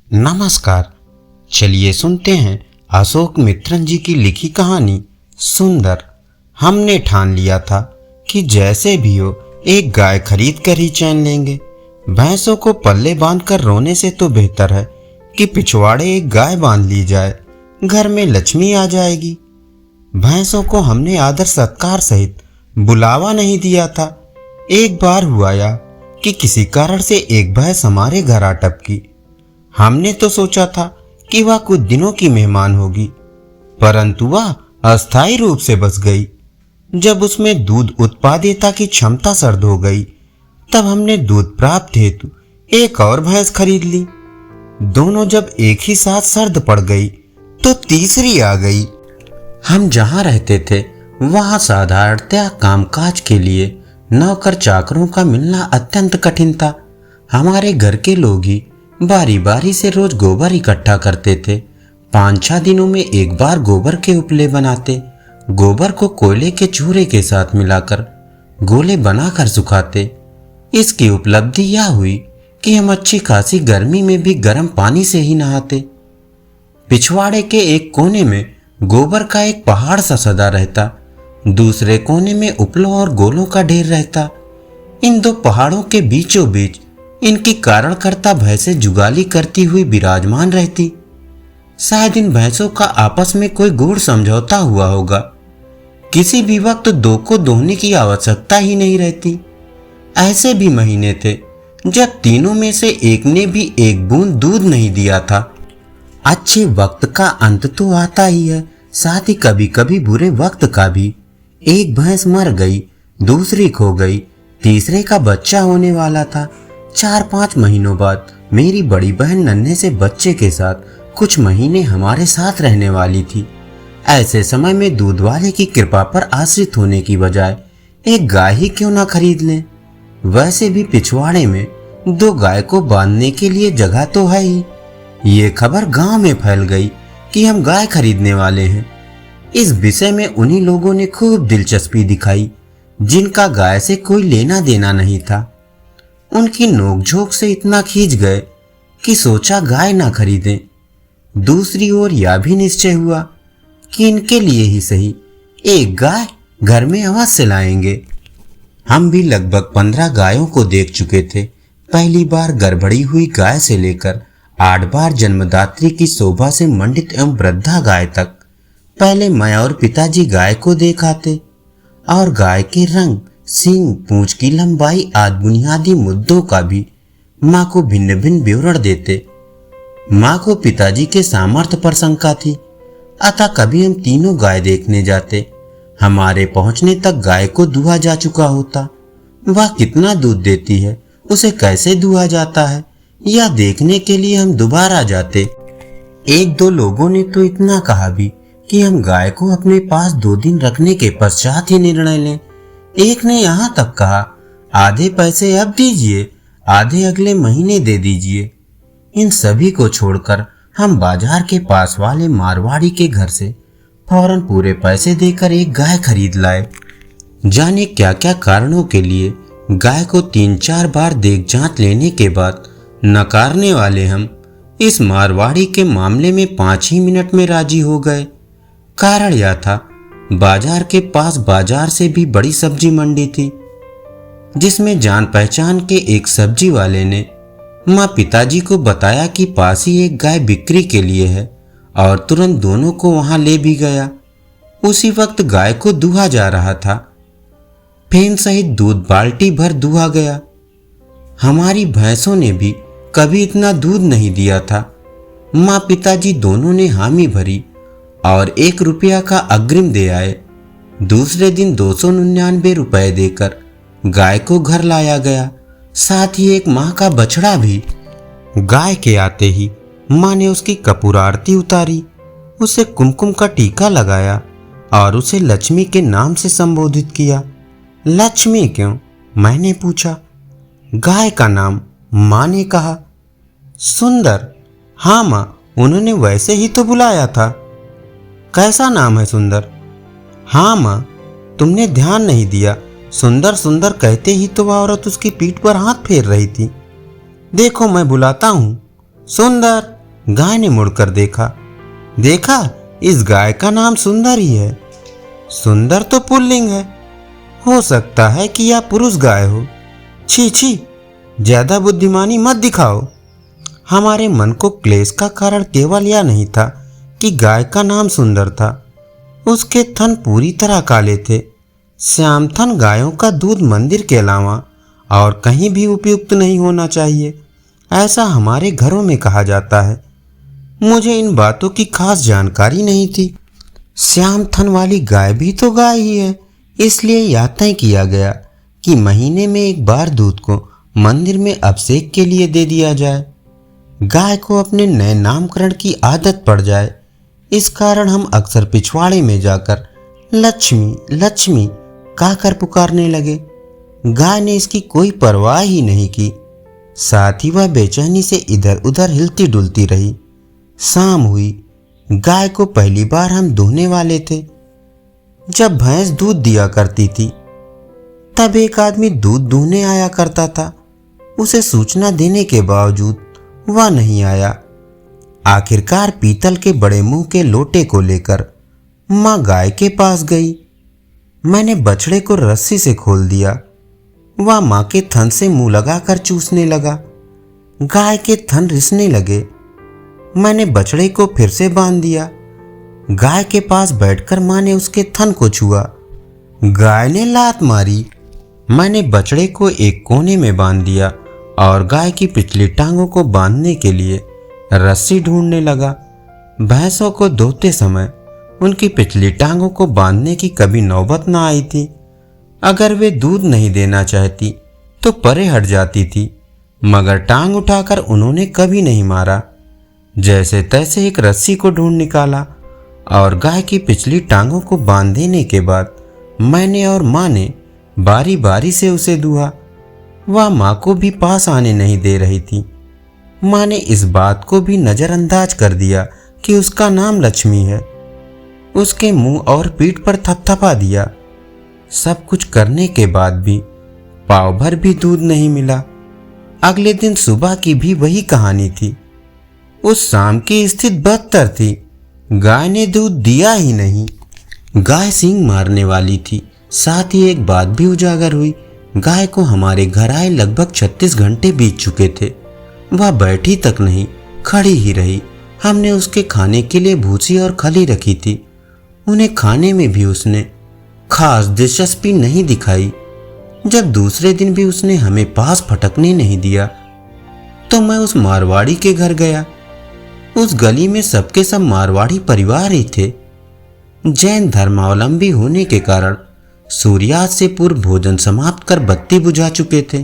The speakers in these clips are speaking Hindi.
नमस्कार। चलिए सुनते हैं अशोक मित्रन जी की लिखी कहानी सुंदर। हमने ठान लिया था कि जैसे भी हो एक गाय खरीद कर ही चैन लेंगे। भैंसों को पल्ले बांधकर रोने से तो बेहतर है कि पिछवाड़े एक गाय बांध ली जाए, घर में लक्ष्मी आ जाएगी। भैंसों को हमने आदर सत्कार सहित बुलावा नहीं दिया था। एक बार हुआ या कि किसी कारण से एक भैंस हमारे घर आ टपकी। हमने तो सोचा था कि वह कुछ दिनों की मेहमान होगी, परंतु वह अस्थायी रूप से बस गई। जब उसमें दूध उत्पादकता की क्षमता सर्द हो गई, तब हमने दूध प्राप्त हेतु एक और भैंस खरीद ली। दोनों जब एक ही साथ सर्द पड़ गई तो तीसरी आ गई। हम जहां रहते थे वहां साधारणतया कामकाज के लिए नौकर चाकरों का मिलना अत्यंत कठिन था। हमारे घर के लोग ही बारी बारी से रोज गोबर इकट्ठा करते थे। 5-6 दिनों में एक बार गोबर के उपले बनाते। गोबर को कोयले के चूरे के साथ मिलाकर गोले बनाकर सुखाते। इसकी उपलब्धि यह हुई कि हम अच्छी खासी गर्मी में भी गर्म पानी से ही नहाते। पिछवाड़े के एक कोने में गोबर का एक पहाड़ सा सदा रहता, दूसरे कोने में उपलों और गोलों का ढेर रहता। इन दो पहाड़ों के बीचों बीच इनकी कारणकर्ता भैंसें जुगाली करती हुई विराजमान रहती। शायद इन भैंसों का आपस में कोई गूढ़ समझौता हुआ होगा। किसी भी वक्त दो को दोहने की आवश्यकता ही नहीं रहती। ऐसे भी महीने थे जब तीनों में से एक ने भी एक बूंद दूध नहीं दिया था। अच्छे वक्त का अंत तो आता ही है, साथ ही कभी कभी बुरे वक्त का भी। एक भैंस मर गई, दूसरी खो गई, तीसरे का बच्चा होने वाला था। 4-5 महीनों बाद मेरी बड़ी बहन नन्हे से बच्चे के साथ कुछ महीने हमारे साथ रहने वाली थी। ऐसे समय में दूध वाले की कृपा पर आश्रित होने की बजाय एक गाय ही क्यों ना खरीद लें। वैसे भी पिछवाड़े में 2 गाय को बांधने के लिए जगह तो है ही। ये खबर गांव में फैल गई कि हम गाय खरीदने वाले हैं। इस विषय में उन्हीं लोगों ने खूब दिलचस्पी दिखाई जिनका गाय से कोई लेना देना नहीं था। उनकी नोकझोंक से इतना खींच गए कि सोचा गाय ना खरीदें। दूसरी ओर यह भी निश्चय हुआ कि इनके लिए ही सही एक गाय घर में अवश्य लाएंगे। हम भी लगभग 15 गायों को देख चुके थे। पहली बार गड़बड़ी हुई गाय से लेकर 8 बार जन्मदात्री की शोभा से मंडित एवं वृद्धा गाय तक पहले मैं और पिताजी गाय को देखाते और गाय के रंग, सींग, पूंछ की लंबाई आदि बुनियादी मुद्दों का भी माँ को भिन्न भिन्न विवरण देते। माँ को पिताजी के सामर्थ्य पर शंका थी, अतः कभी हम तीनों गाय देखने जाते। हमारे पहुंचने तक गाय को दुहा जा चुका होता। वह कितना दूध देती है, उसे कैसे दुहा जाता है, यह देखने के लिए हम दोबारा जाते। 1-2 लोगों ने तो इतना कहा भी कि हम गाय को अपने पास 2 दिन रखने के पश्चात ही निर्णय लें। एक ने यहाँ तक कहा, आधे पैसे अब दीजिए, आधे अगले महीने दे दीजिए। इन सभी को छोड़कर हम बाजार के पास वाले मारवाड़ी के घर से फौरन पूरे पैसे देकर एक गाय खरीद लाए। जाने क्या क्या कारणों के लिए गाय को 3-4 बार देख जांच लेने के बाद नकारने वाले हम इस मारवाड़ी के मामले में 5 ही मिनट में राजी हो गए। कारण यह था, बाजार के पास बाजार से भी बड़ी सब्जी मंडी थी, जिसमें जान पहचान के एक सब्जी वाले ने माँ पिताजी को बताया कि पास ही एक गाय बिक्री के लिए है और तुरंत दोनों को वहां ले भी गया। उसी वक्त गाय को दुहा जा रहा था। फेन सहित दूध बाल्टी भर दुहा गया। हमारी भैंसों ने भी कभी इतना दूध नहीं दिया था। माँ पिताजी दोनों ने हामी भरी और 1 रुपया का अग्रिम दे आए। दूसरे दिन 299 रुपए देकर गाय को घर लाया गया, साथ ही एक माँ का बछड़ा भी। गाय के आते ही माँ ने उसकी कपूर आरती उतारी, उसे कुमकुम का टीका लगाया और उसे लक्ष्मी के नाम से संबोधित किया। लक्ष्मी क्यों? मैंने पूछा। गाय का नाम, माँ ने कहा। सुंदर? हाँ माँ, उन्होंने वैसे ही तो बुलाया था। कैसा नाम है सुंदर? हाँ माँ, तुमने ध्यान नहीं दिया। सुंदर सुंदर कहते ही तो वह औरत उसकी पीठ पर हाथ फेर रही थी। देखो मैं बुलाता हूँ। सुंदर, गाय ने मुड़कर देखा। देखा, इस गाय का नाम सुंदर ही है। सुंदर तो पुल्लिंग है, हो सकता है कि यह पुरुष गाय हो। छी छी, ज्यादा बुद्धिमानी मत दिखाओ। हमारे मन को क्लेश का कारण केवल यह नहीं था कि गाय का नाम सुंदर था, उसके थन पूरी तरह काले थे। श्यामथन गायों का दूध मंदिर के अलावा और कहीं भी उपयुक्त नहीं होना चाहिए, ऐसा हमारे घरों में कहा जाता है। मुझे इन बातों की खास जानकारी नहीं थी। श्यामथन वाली गाय भी तो गाय ही है, इसलिए यह तय किया गया कि महीने में एक बार दूध को मंदिर में अभिषेक के लिए दे दिया जाए। गाय को अपने नए नामकरण की आदत पड़ जाए, इस कारण हम अक्सर पिछवाड़े में जाकर लक्ष्मी लक्ष्मी कहकर पुकारने लगे। गाय ने इसकी कोई परवाह ही नहीं की, साथ ही वह बेचैनी से इधर उधर हिलती डुलती रही। शाम हुई। गाय को पहली बार हम धोने वाले थे। जब भैंस दूध दिया करती थी तब एक आदमी दूध दूहने आया करता था। उसे सूचना देने के बावजूद वह नहीं आया। आखिरकार पीतल के बड़े मुंह के लोटे को लेकर माँ गाय के पास गई। मैंने बछड़े को रस्सी से खोल दिया। वह माँ के थन से मुंह लगाकर चूसने लगा। गाय के थन रिसने लगे। मैंने बछड़े को फिर से बांध दिया। गाय के पास बैठकर माँ ने उसके थन को छुआ। गाय ने लात मारी। मैंने बछड़े को एक कोने में बांध दिया और गाय की पिछली टांगों को बांधने के लिए रस्सी ढूंढने लगा। भैंसों को धोते समय उनकी पिछली टांगों को बांधने की कभी नौबत ना आई थी। अगर वे दूध नहीं देना चाहती तो परे हट जाती थी, मगर टांग उठाकर उन्होंने कभी नहीं मारा। जैसे तैसे एक रस्सी को ढूंढ निकाला और गाय की पिछली टांगों को बांध देने के बाद मैंने और माँ ने बारी बारी से उसे दुहा। वह माँ को भी पास आने नहीं दे रही थी। माँ ने इस बात को भी नज़रअंदाज कर दिया कि उसका नाम लक्ष्मी है। उसके मुंह और पीठ पर थपथपा दिया। सब कुछ करने के बाद भी पाव भर भी दूध नहीं मिला। अगले दिन सुबह की भी वही कहानी थी। उस शाम की स्थिति बदतर थी। गाय ने दूध दिया ही नहीं। गाय सींग मारने वाली थी। साथ ही एक बात भी उजागर हुई। गाय को हमारे घर आए लगभग 36 घंटे बीत चुके थे। वह बैठी तक नहीं, खड़ी ही रही। हमने उसके खाने के लिए भूसी और खली रखी थी। उन्हें खाने में भी उसने खास दिलचस्पी नहीं दिखाई। जब दूसरे दिन भी उसने हमें पास फटकने नहीं दिया तो मैं उस मारवाड़ी के घर गया। उस गली में सबके सब मारवाड़ी परिवार ही थे। जैन धर्मावलंबी होने के कारण सूर्यास्त से पूर्व भोजन समाप्त कर बत्ती बुझा चुके थे।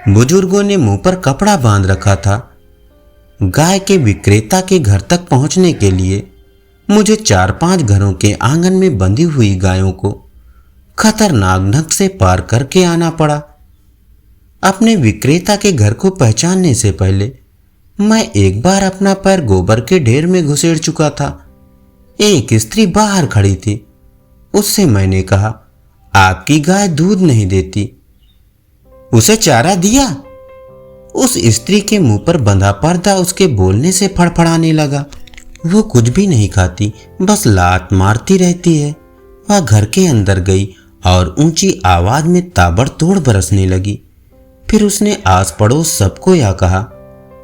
बुजुर्गों ने मुंह पर कपड़ा बांध रखा था। गाय के विक्रेता के घर तक पहुंचने के लिए मुझे 4-5 घरों के आंगन में बंधी हुई गायों को खतरनाक ढंग से पार करके आना पड़ा। अपने विक्रेता के घर को पहचानने से पहले मैं एक बार अपना पैर गोबर के ढेर में घुसेड़ चुका था। एक स्त्री बाहर खड़ी थी। उससे मैंने कहा, आपकी गाय दूध नहीं देती, उसे चारा दिया? उस स्त्री के मुंह पर बंधा पर्दा उसके बोलने से फड़फड़ाने लगा। वो कुछ भी नहीं खाती, बस लात मारती रहती है। वह घर के अंदर गई और ऊंची आवाज में ताबड़तोड़ बरसने लगी। फिर उसने आस पड़ोस सबको यह कहा,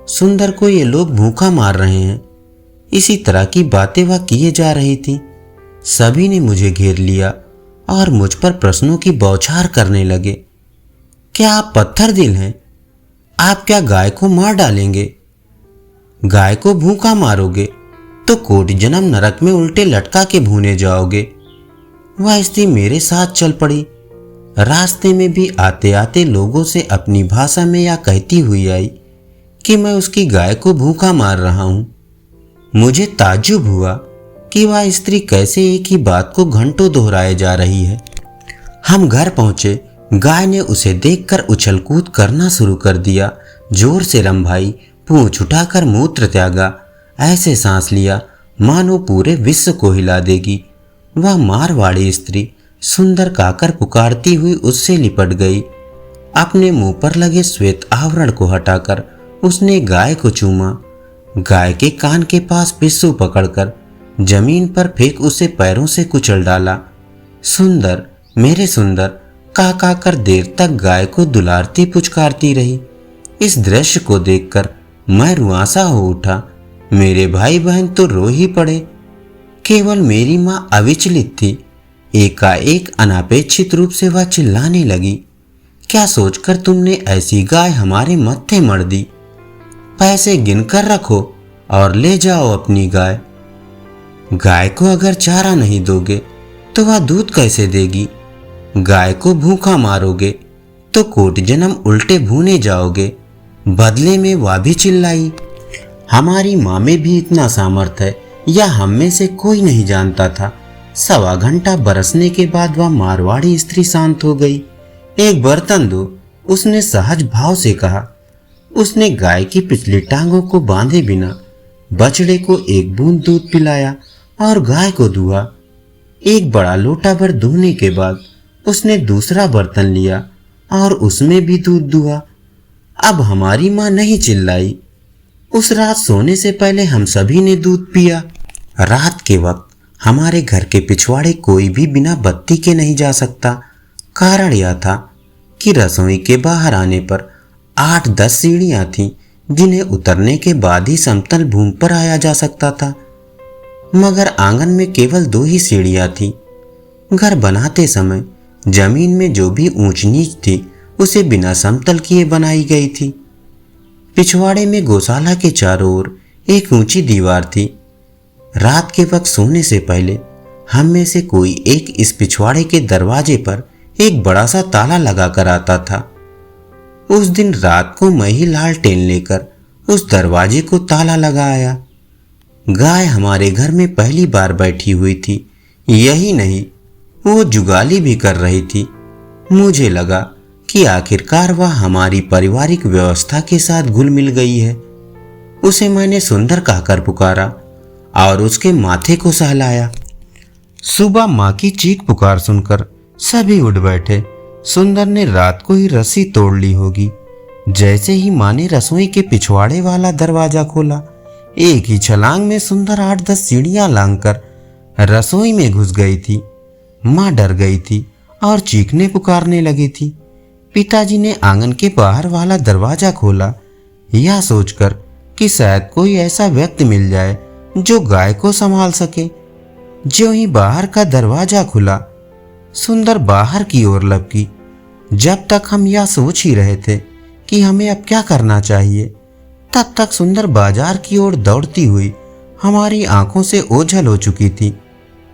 सुंदर को ये लोग भूखा मार रहे हैं। इसी तरह की बातें वह किए जा रही थी। सभी ने मुझे घेर लिया और मुझ पर प्रश्नों की बौछार करने लगे। क्या आप पत्थर दिल हैं? आप क्या गाय को मार डालेंगे? गाय को भूखा मारोगे तो कोटि जन्म नरक में उल्टे लटका के भूने जाओगे। वह स्त्री मेरे साथ चल पड़ी। रास्ते में भी आते आते लोगों से अपनी भाषा में यह कहती हुई आई कि मैं उसकी गाय को भूखा मार रहा हूं। मुझे ताज्जुब हुआ कि वह स्त्री कैसे एक ही बात को घंटों दोहराए जा रही है। हम घर पहुंचे। गाय ने उसे देखकर उछल कूद करना शुरू कर दिया। जोर से रंभाई, पूंछ उठाकर मूत्र त्यागा, ऐसे सांस लिया मानो पूरे विश्व को हिला देगी। वह मारवाड़ी स्त्री सुंदर काकर पुकारती हुई उससे लिपट गई। अपने मुंह पर लगे श्वेत आवरण को हटाकर उसने गाय को चूमा। गाय के कान के पास पिस्सू पकड़कर जमीन पर फेंक उसे पैरों से कुचल डाला। सुंदर, मेरे सुंदर कहा कर देर तक गाय को दुलारती पुचकारती रही। इस दृश्य को देखकर मैं रुआंसा हो उठा। मेरे भाई बहन तो रो ही पड़े। केवल मेरी मां अविचलित थी। एकाएक अनापेक्षित रूप से वह चिल्लाने लगी, क्या सोचकर तुमने ऐसी गाय हमारे मत्थे मर दी? पैसे गिनकर रखो और ले जाओ अपनी गाय। गाय को अगर चारा नहीं दोगे तो वह दूध कैसे देगी? गाय को भूखा मारोगे तो कोटि जन्म उल्टे भूने जाओगे। बदले में वह भी चिल्लाई। हमारी माँ में भी इतना सामर्थ्य है या हम में से कोई नहीं जानता था। 1.25 घंटा बरसने के बाद वह मारवाड़ी स्त्री शांत हो गई। एक बर्तन दो, उसने सहज भाव से कहा। उसने गाय की पिछली टांगों को बांधे बिना बछड़े को एक बूंद दूध पिलाया और गाय को दुहा। एक बड़ा लोटा भर दुहने के बाद उसने दूसरा बर्तन लिया और उसमें भी दूध दुहा। अब हमारी माँ नहीं चिल्लाई। उस रात सोने से पहले हम सभी ने दूध पिया। रात के वक्त हमारे घर के पिछवाड़े कोई भी बिना बत्ती के नहीं जा सकता। कारण यह था कि रसोई के बाहर आने पर 8-10 सीढ़ियां थीं, जिन्हें उतरने के बाद ही समतल भूमि पर आया जा सकता था। मगर आंगन में केवल 2 ही सीढ़ियां थीं। घर बनाते समय जमीन में जो भी ऊंच नीच थी उसे बिना समतल किए बनाई गई थी। पिछवाड़े में गौशाला के चारों ओर एक ऊंची दीवार थी। रात के वक्त सोने से पहले हम में से कोई एक इस पिछवाड़े के दरवाजे पर एक बड़ा सा ताला लगा कर आता था। उस दिन रात को मैं ही लालटेन लेकर उस दरवाजे को ताला लगाया। गाय हमारे घर में पहली बार बैठी हुई थी। यही नहीं, वो जुगाली भी कर रही थी। मुझे लगा कि आखिरकार वह हमारी पारिवारिक व्यवस्था के साथ घुल मिल गई है। उसे मैंने सुंदर कहकर पुकारा और उसके माथे को सहलाया। सुबह माँ की चीख पुकार सुनकर सभी उठ बैठे। सुंदर ने रात को ही रस्सी तोड़ ली होगी। जैसे ही माँ ने रसोई के पिछवाड़े वाला दरवाजा खोला, एक ही छलांग में सुंदर 8-10 सीढ़ियां लांघकर रसोई में घुस गई थी। माँ डर गई थी और चीखने पुकारने लगी थी। पिताजी ने आंगन के बाहर वाला दरवाजा खोला, यह सोचकर कि शायद कोई ऐसा व्यक्ति मिल जाए जो गाय को संभाल सके। ज्यों ही बाहर का दरवाजा खुला, सुंदर बाहर की ओर लपकी। जब तक हम यह सोच ही रहे थे कि हमें अब क्या करना चाहिए, तब तक सुंदर बाजार की ओर दौड़ती हुई हमारी आंखों से ओझल हो चुकी थी।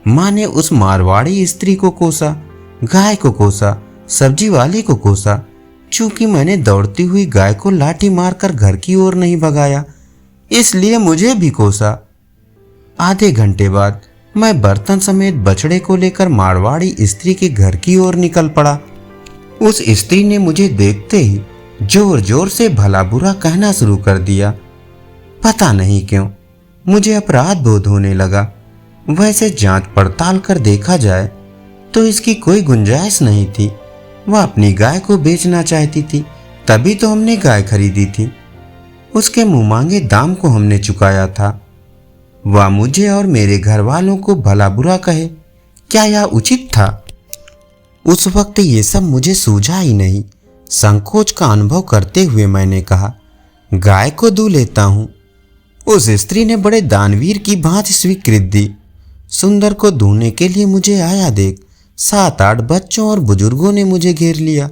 माँ ने उस मारवाड़ी स्त्री को कोसा, गाय को कोसा, सब्जी वाले को कोसा। चूंकि मैंने दौड़ती हुई गाय को लाठी मारकर घर की ओर नहीं भगाया, इसलिए मुझे भी कोसा। आधे घंटे बाद मैं बर्तन समेत बछड़े को लेकर मारवाड़ी स्त्री के घर की ओर निकल पड़ा। उस स्त्री ने मुझे देखते ही जोर जोर से भला बुरा कहना शुरू कर दिया। पता नहीं क्यों मुझे अपराध बोध होने लगा। वैसे जांच पड़ताल कर देखा जाए तो इसकी कोई गुंजाइश नहीं थी। वह अपनी गाय को बेचना चाहती थी, तभी तो हमने गाय खरीदी थी। उसके मुंह मांगे दाम को हमने चुकाया था। वह मुझे और मेरे घर वालों को भला बुरा कहे, क्या यह उचित था? उस वक्त ये सब मुझे सूझा ही नहीं। संकोच का अनुभव करते हुए मैंने कहा, गाय को दूह लेता हूं। उस स्त्री ने बड़े दानवीर की भांति स्वीकृति दी। सुंदर को दूहने के लिए मुझे आया देख 7-8 बच्चों और बुजुर्गों ने मुझे घेर लिया।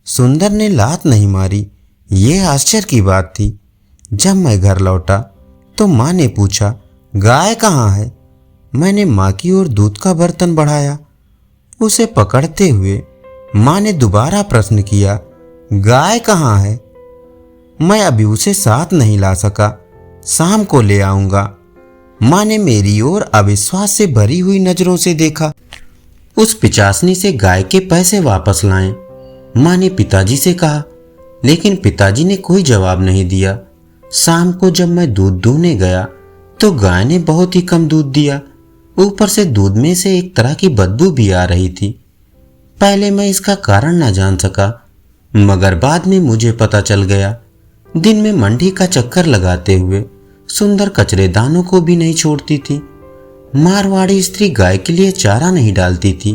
सुंदर ने लात नहीं मारी, ये आश्चर्य की बात थी। जब मैं घर लौटा तो माँ ने पूछा, गाय कहाँ है? मैंने माँ की ओर दूध का बर्तन बढ़ाया। उसे पकड़ते हुए माँ ने दोबारा प्रश्न किया, गाय कहाँ है? मैं अभी उसे साथ नहीं ला सका, शाम को ले आऊंगा। माँ ने मेरी ओर अविश्वास से भरी हुई नजरों से देखा। उस पिचासनी से गाय के पैसे वापस लाएं, माँ ने पिताजी से कहा, लेकिन पिताजी ने कोई जवाब नहीं दिया। शाम को जब मैं दूध दूहने गया तो गाय ने बहुत ही कम दूध दिया। ऊपर से दूध में से एक तरह की बदबू भी आ रही थी। पहले मैं इसका कारण न जान सका, मगर बाद में मुझे पता चल गया। दिन में मंडी का चक्कर लगाते हुए सुंदर कचरेदानों को भी नहीं छोड़ती थी। मारवाड़ी स्त्री गाय के लिए चारा नहीं डालती थी।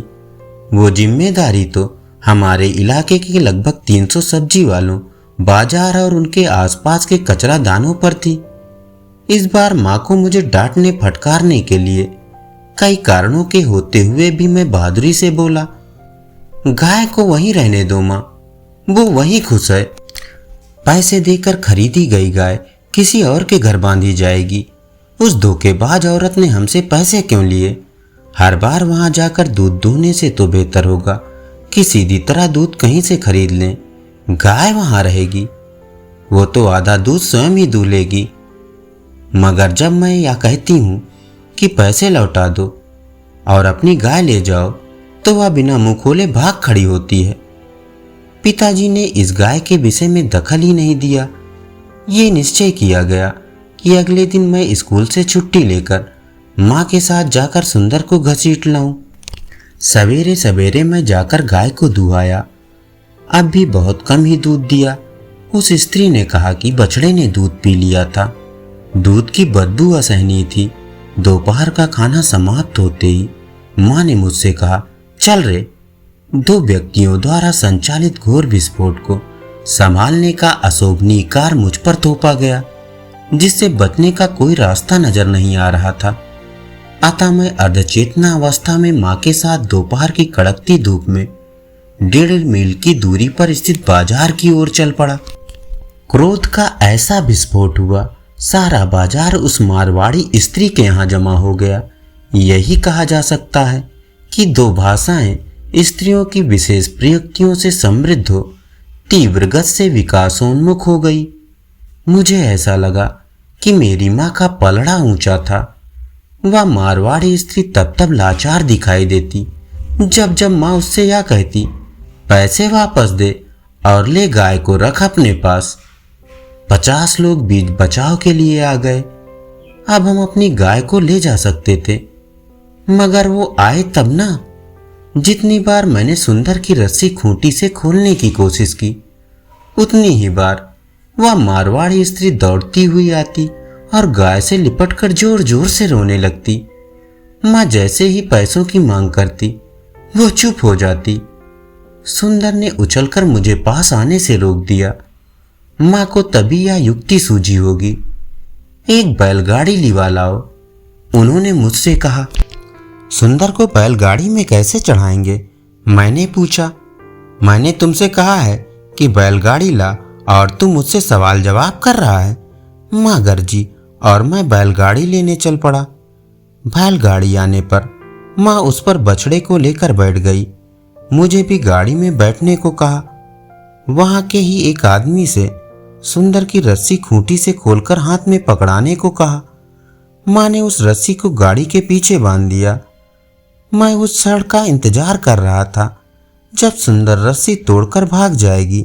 वो जिम्मेदारी तो हमारे इलाके के लगभग 300 सब्जी वालों, बाजार और उनके आसपास के कचरा दानों पर थी। इस बार माँ को मुझे डांटने फटकारने के लिए कई कारणों के होते हुए भी मैं बहादुरी से बोला, गाय को वहीं रहने दो माँ, वो वहीं खुश है। पैसे देकर खरीदी गई गाय किसी और के घर बांधी जाएगी। उस धोखेबाज औरत ने हमसे पैसे क्यों लिए? हर बार वहां जाकर दूध दूहने से तो बेहतर होगा कि सीधी तरह दूध कहीं से खरीद लें। गाय वहां रहेगी, वो तो आधा दूध स्वयं ही दूह लेगी। मगर जब मैं या कहती हूँ कि पैसे लौटा दो और अपनी गाय ले जाओ, तो वह बिना मुंह खोले भाग खड़ी होती है। पिताजी ने इस गाय के विषय में दखल ही नहीं दिया। ये निश्चय किया गया कि अगले दिन मैं स्कूल से छुट्टी लेकर माँ के साथ जाकर सुंदर को घसीट लाऊं। सवेरे सवेरे मैं जाकर गाय को दुहाया। अब भी बहुत कम ही दूध दिया। उस स्त्री ने कहा कि बछड़े ने दूध पी लिया था। दूध की बदबू असहनीय थी। दोपहर का खाना समाप्त होते ही माँ ने मुझसे कहा, चल रे। 2 व्यक्तियों द्वारा संचालित घोर विस्फोट को संभालने का अशोभनीय कार्य मुझ पर थोपा गया, जिससे बचने का कोई रास्ता नजर नहीं आ रहा था। अतः मैं अर्धचेतना अवस्था में माँ के साथ दोपहर की कड़कती धूप में 1.5 मील की दूरी पर स्थित बाजार की ओर चल पड़ा। क्रोध का ऐसा विस्फोट हुआ, सारा बाजार उस मारवाड़ी स्त्री के यहाँ जमा हो गया। यही कहा जा सकता है कि 2 भाषाएं स्त्रियों की विशेष प्रयुक्तियों से समृद्ध हो तीव्र गति से विकासोन्मुख हो गई। मुझे ऐसा लगा कि मेरी माँ का पलड़ा ऊंचा था। वह मारवाड़ी स्त्री तब तब लाचार दिखाई देती जब जब माँ उससे यह कहती, पैसे वापस दे और ले गाय को रख अपने पास। 50 लोग बीज बचाव के लिए आ गए। अब हम अपनी गाय को ले जा सकते थे, मगर वो आए तब ना। जितनी बार मैंने सुंदर की रस्सी खूंटी से खोलने की कोशिश की, उतनी ही बार वह मारवाड़ी स्त्री दौड़ती हुई आती और गाय से लिपटकर जोर जोर से रोने लगती। माँ जैसे ही पैसों की मांग करती, वो चुप हो जाती। सुंदर ने उछलकर मुझे पास आने से रोक दिया। माँ को तभी यह युक्ति सूझी होगी। एक बैलगाड़ी लिवा लाओ, उन्होंने मुझसे कहा। सुंदर को बैलगाड़ी में कैसे चढ़ाएंगे? मैंने पूछा। मैंने तुमसे कहा है कि बैलगाड़ी ला और तू मुझसे सवाल जवाब कर रहा है। माँ गरजी और मैं बैलगाड़ी लेने चल पड़ा। बैलगाड़ी आने पर माँ उस पर बछड़े को लेकर बैठ गई। मुझे भी गाड़ी में बैठने को कहा। वहां के ही एक आदमी से सुंदर की रस्सी खूंटी से खोलकर हाथ में पकड़ाने को कहा। माँ ने उस रस्सी को गाड़ी के पीछे बांध दिया। मैं उस क्षण का इंतजार कर रहा था जब सुंदर रस्सी तोड़कर भाग जाएगी,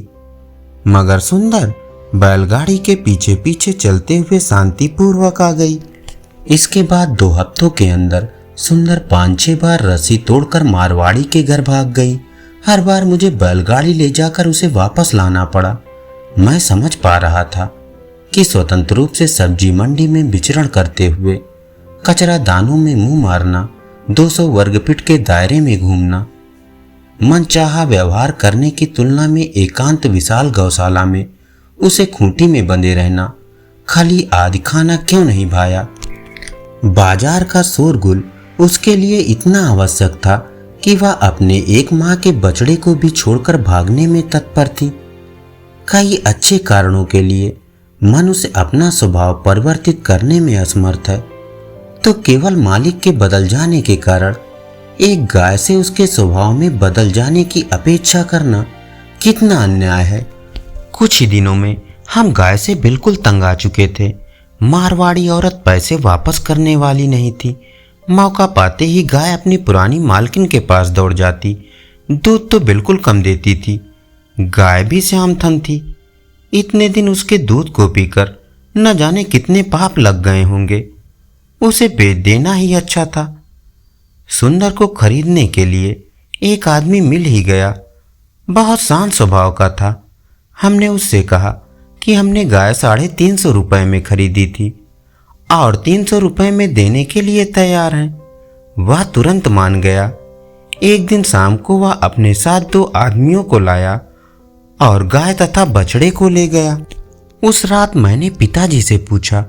मगर सुंदर बैलगाड़ी के पीछे पीछे चलते हुए शांतिपूर्वक आ गई। इसके बाद 2 हफ्तों के अंदर सुंदर 5-6 बार रस्सी तोड़कर मारवाड़ी के घर भाग गई। हर बार मुझे बैलगाड़ी ले जाकर उसे वापस लाना पड़ा। मैं समझ पा रहा था कि स्वतंत्र रूप से सब्जी मंडी में विचरण करते हुए कचरा दानों में मुंह मारना, 200 वर्ग फीट के दायरे में घूमना, मनचाहा व्यवहार करने की तुलना में एकांत विशाल गौशाला में उसे खूंटी में बंधे रहना खाली आदि खाना क्यों नहीं भाया। बाजार का शोरगुल उसके लिए इतना आवश्यक था कि वह अपने एक माँ के बछड़े को भी छोड़कर भागने में तत्पर थी। कई अच्छे कारणों के लिए मनुष्य अपना स्वभाव परिवर्तित करने में असमर्थ है, तो केवल मालिक के बदल जाने के कारण एक गाय से उसके स्वभाव में बदल जाने की अपेक्षा करना कितना अन्याय है। कुछ ही दिनों में हम गाय से बिल्कुल तंग आ चुके थे। मारवाड़ी औरत पैसे वापस करने वाली नहीं थी। मौका पाते ही गाय अपनी पुरानी मालकिन के पास दौड़ जाती। दूध तो बिल्कुल कम देती थी। गाय भी श्याम थन थी। इतने दिन उसके दूध को पीकर न जाने कितने पाप लग गए होंगे। उसे बेच देना ही अच्छा था। सुंदर को खरीदने के लिए एक आदमी मिल ही गया। बहुत शांत स्वभाव का था। हमने उससे कहा कि हमने गाय 350 रुपए में खरीदी थी और 300 रुपए में देने के लिए तैयार हैं। वह तुरंत मान गया। एक दिन शाम को वह अपने साथ 2 आदमियों को लाया और गाय तथा बछड़े को ले गया। उस रात मैंने पिताजी से पूछा,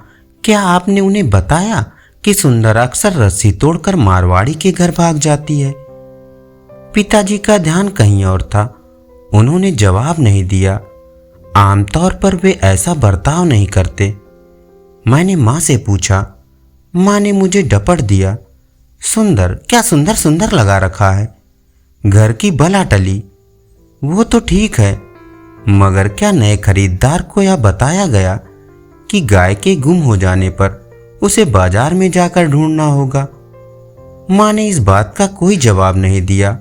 क्या आपने उन्हें बताया कि सुंदर अक्सर रस्सी तोड़कर मारवाड़ी के घर भाग जाती है? पिताजी का ध्यान कहीं और था। उन्होंने जवाब नहीं दिया। आमतौर पर वे ऐसा बर्ताव नहीं करते। मैंने माँ से पूछा। माँ ने मुझे डपट दिया। सुंदर, क्या सुंदर सुंदर लगा रखा है? घर की बला टली। वो तो ठीक है, मगर क्या नए खरीदार को यह बताया गया कि गाय के गुम हो जाने पर उसे बाजार में जाकर ढूंढना होगा? माँ ने इस बात का कोई जवाब नहीं दिया,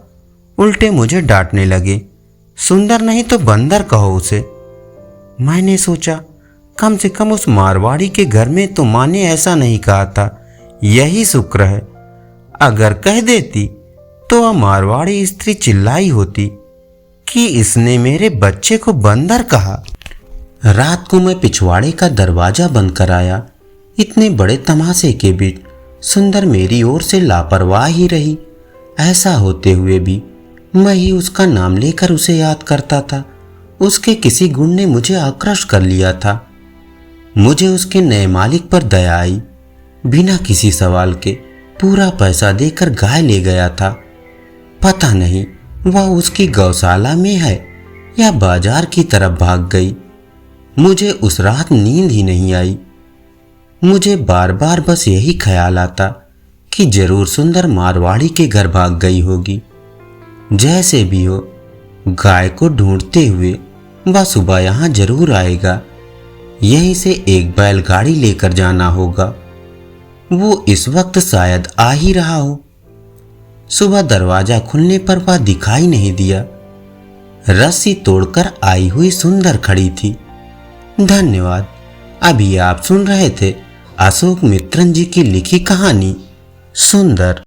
उल्टे मुझे डांटने लगे। सुंदर नहीं तो बंदर कहो उसे। मैंने सोचा, कम से कम उस मारवाड़ी के घर में तो माँ ने ऐसा नहीं कहा था। यही शुक्र है। अगर कह देती तो वह मारवाड़ी स्त्री चिल्लाई होती कि इसने मेरे बच्चे को बंदर कहा। रात को मैं पिछवाड़े का दरवाजा बंद कराया। इतने बड़े तमाशे के बीच सुंदर मेरी ओर से लापरवाह ही रही। ऐसा होते हुए भी मैं ही उसका नाम लेकर उसे याद करता था। उसके किसी गुण ने मुझे आकृष्ट कर लिया था। मुझे उसके नए मालिक पर दया आई। बिना किसी सवाल के पूरा पैसा देकर गाय ले गया था। पता नहीं वह उसकी गौशाला में है या बाजार की तरफ भाग गई। मुझे उस रात नींद ही नहीं आई। मुझे बार बार बस यही ख्याल आता कि जरूर सुंदर मारवाड़ी के घर भाग गई होगी। जैसे भी हो, गाय को ढूंढते हुए वह सुबह यहाँ जरूर आएगा। यहीं से एक बैलगाड़ी लेकर जाना होगा। वो इस वक्त शायद आ ही रहा हो। सुबह दरवाजा खुलने पर वह दिखाई नहीं दिया। रस्सी तोड़कर आई हुई सुंदर खड़ी थी। धन्यवाद। अभी आप सुन रहे थे अशोक मित्रन जी की लिखी कहानी सुंदर।